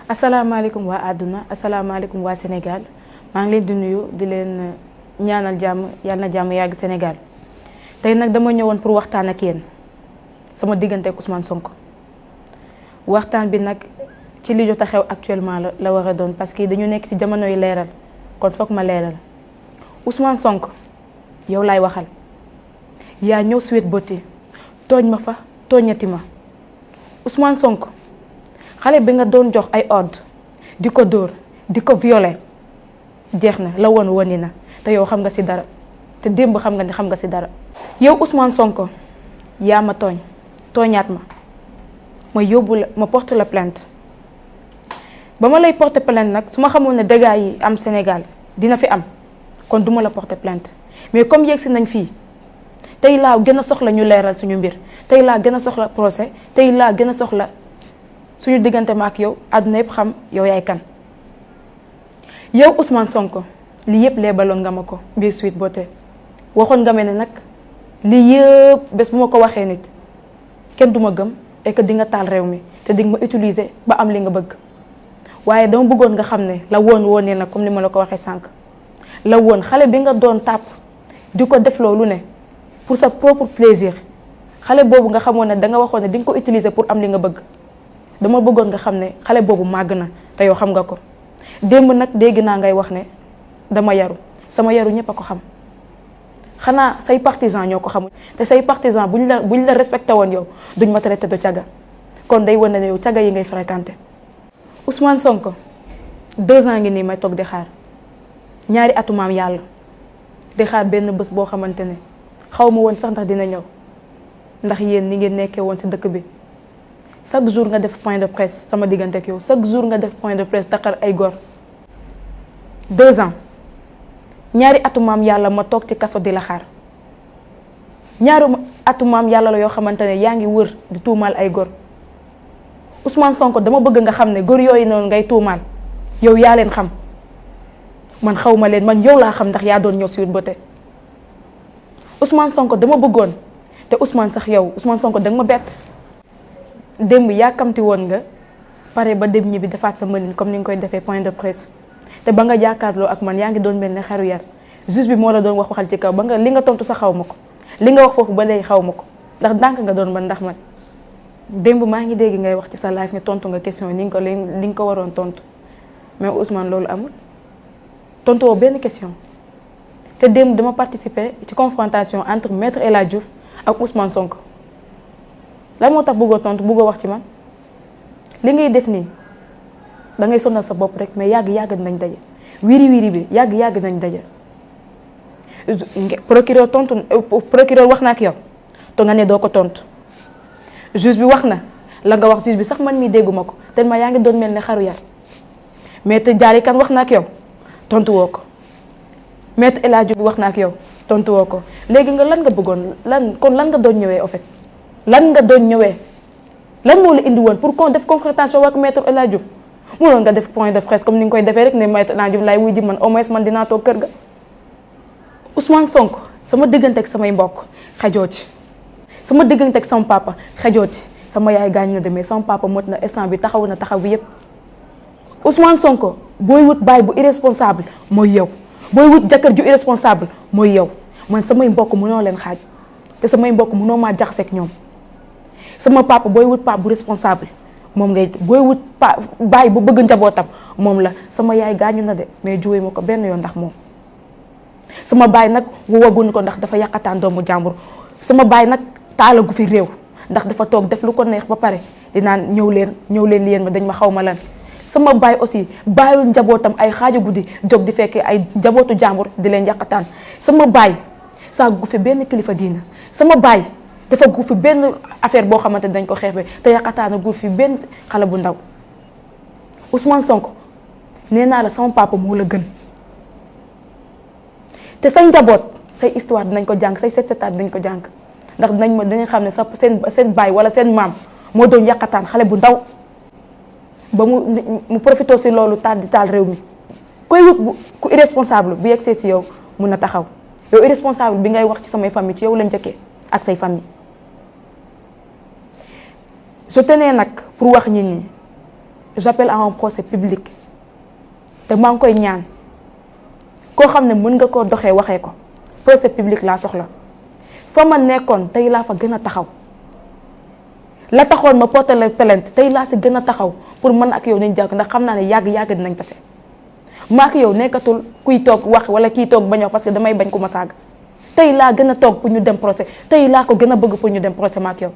asalaamaaleykum waa àdduna asalaamaaleykum waa Sénégal maa ngi leen di nuyu di leen ñaanal jàmm yàlla na jàmm yàgg Sénégal tey nag dama ñëwoon pour waxtaan ak yéen sama diggante ak Ousmane Sonko waxtaan bi nag ci li jot a xew actuellement la war a doon parce que dañu nekk ci jamono yu leeral kon foog ma leeral Ousmane Sonko yow laay waxal yaa ñëw Sweet Beauté tooñ ma fa tooñati ma Ousmane Sonko xale bi nga doon jox ay ordre di ko dóor di ko violer jeex na la woon woni na te yow xam nga ci dara te démb xam nga ni xam nga ci dara yow Ousmane Sonko yaa ma tooñaat ma yóbbu la ma porte la plainte ba ma lay porter plainte nag su ma xamoon ne dégâts yi am Sénégal dina fi am kon duma la porter plainte mais comme yegg si nañ fii tey laa gën a soxla ñu leeral suñu mbir tey laa gën a soxla procès tey laa gën a soxla suñu diggante ma ak yow àdduna yëpp xam yow yaay kan yow Ousmane Sonko lii yëpp leebaloon nga ma ko biir Sweet Beauté waxoon nga ma ne nag lii yëpp bés bu ma ko waxee nit kenn du ma gëm et que di nga taal réew mi te di nga ma utiliser ba am li nga bëgg waaye dama bëggoon nga xam ne la woon ne nag comme ni ma la ko waxee sànq la woon xale bi nga doon tàpp di ko def loolu ne pour sa propre plaisir xale boobu nga xamoon ne da nga waxoon ne di nga ko utiliser pour am li nga bëgg dama bëggoon nga xam ne xale boobu màgg na te yow xam nga ko démb nag dégg naa ngay wax ne dama yaru sama yaru ñëpp a ko xam xanaa say partisan ñoo ko xamul te say partisan buñ la respecté woon yow duñ ma traité de caga kon day wane ne yow caga yi ngay fréquenté Ousmane Sonko 2 ans ngi nii may toog di xaar ñaari atu maam yàlla di xaar benn bés boo xamante ne xaw ma woon sax ndax dina ñëw ndax yéen ni ngeen nekkee woon ci dëkk bi chaque jour nga def point de presse sama diggante ak yow chaque jour nga def point de presse taxar ay góor 2 ans ñaari atu maam yàlla ma toog ci kaso di la xaar ñaari atu maam yàlla la yoo xamante ne yaa ngi wër di tuumaal ay góor Ousmane Sonko dama bëgg nga xam ne góor yooyu noonu ngay tuumaal yow yaa leen xam man xaw ma leen man yow laa xam ndax yaa doon ñëw Sweet Beauté Ousmane Sonko dama bëggoon te Ousmane sax yow Ousmane Sonko danga ma bett démb yàkkamti woon nga pare ba dem ñibbi defaat sa mënin comme ni nga koy defee point de presse te ba nga jàkkaarloo ak man yaa ngi doon mel ne xaru yar juge bi moo la doon waxal ci kaw ba nga li nga tontu sax xaw ma ko li nga wax foofu ba léegi xaw ma ko ndax ndànk nga doon man ndax man démb maa ngi dégg ngay wax ci sa live ne tontu nga question li nga ko waroon tontu mais Ousmane loolu amul tontu woo benn question te démb dama participer ci confrontation entre maître El Hadji Diouf ak Ousmane Sonko lan moo tax bëggoo tontu bëggoo wax ci man li ngay def nii da ngay sonal sa bopp rek mais yàgg nañ daje wiiri bi yàgg nañ daje procureur wax na ak yow to nga ne doo ko tontu juge bi wax na la nga wax juge bi sax man mii dégguma ko tellement yaa ngi doon mel ne xaru yar maître Dialy Kane wax na ak yow tontu woo ko maître El Hadji bi wax na ak yow tontu woo ko léegi nga lan nga bëggoon lan nga doon ñëwee en fait lan nga doon ñëwee lan moo la indi woon pour qu'on def confrontation ak maître El Hadji Diouf mënoon nga def point de presse comme ni nga koy defee rek ne maître El Hadji Diouf laay wuy ji man au moins man dinaa toog kër ga Ousmane Sonko sama diggante ak samay mbokk xajoo ci sama diggante ak sama papa xajoo ci sama yaay gaañ na demee sama papa mot na instant bi taxaw na taxaw bi yépp Ousmane Sonko booy wut baay bu irresponsable mooy yow booy wut jëkkër ju irresponsable mooy yow man samay mbokk mënoo leen xaaj te samay mbokk mënoo maa jaxaseeg ñoom sama papa booy wut papa bu responsable moom ngay booy wut baay bu bëgg njabootam moom la sama yaay gaañu na de mais juwee ma ko benn yoon ndax moom sama baay nag waguñ ko ndax dafa yàqataan doomu jàmbur sama baay nag taalagu fi réew ndax dafa toog def lu ko neex ba pare dinaan ñëw leen yéen ma dañ ma xaw ma lan sama baay aussi bàyyul njabootam ay xaaju guddi jóg di fekkee ay njabootu jàmbur di leen yàqataan sama baay saa gu fi benn kilifa diina sama baay dafa gu fi benn affaire boo xamante dañ ko xeexee te yàqataana gu fi benn xale bu ndaw Ousmane Sonko nee naa la sama papa moo la gën te say njaboot say histoire dinañ ko jàng say set-setaat dinañ ko jàng ndax dinañ xam ne sa seen baay wala seen maam moo doon yàqataan xale bu ndaw ba mu profité si loolu taal di taal réew mi koy wut ku irresponsable bu yegsee si yow mun na taxaw yow irresponsable bi ngay wax ci samay famille ci yow la njëkkee ak say famille je tenais nag pour wax nit ñi j'appelle à un procès public te maa ngi koy ñaan koo xam ne mën nga koo doxee waxee ko procès public laa soxla fa ma nekkoon tey laa fa gën a taxaw la taxoon ma porté la plainte tey laa si gën a taxaw pour mën ak yow nañ jàkk ndax xam naa ne yàgg dinañ tase maa ak yow nekkatul kuy toog wax wala kii toog bañ wax parce que damay bañ ku ma saaga tey laa gën a toog pour ñu dem procès tey laa ko gën a bëgg pour ñu dem procès ma ak yow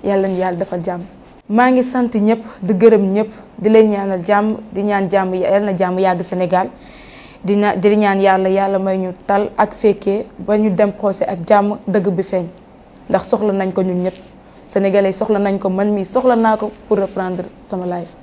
yàlla ñu yàlla defal jàmm. maa ngi sant ñëpp di gërëm ñëpp di leen ñaanal jàmm di ñaan jàmm yàlla na jàmm yàgg Sénégal di ñaan yàlla may ñu tal ak fekkee ba ñu dem procès ak jàmm dëgg bi feeñ ndax soxla nañ ko ñun ñëpp sénégalais soxla nañ ko man mii soxla naa ko pour reprendre sama life.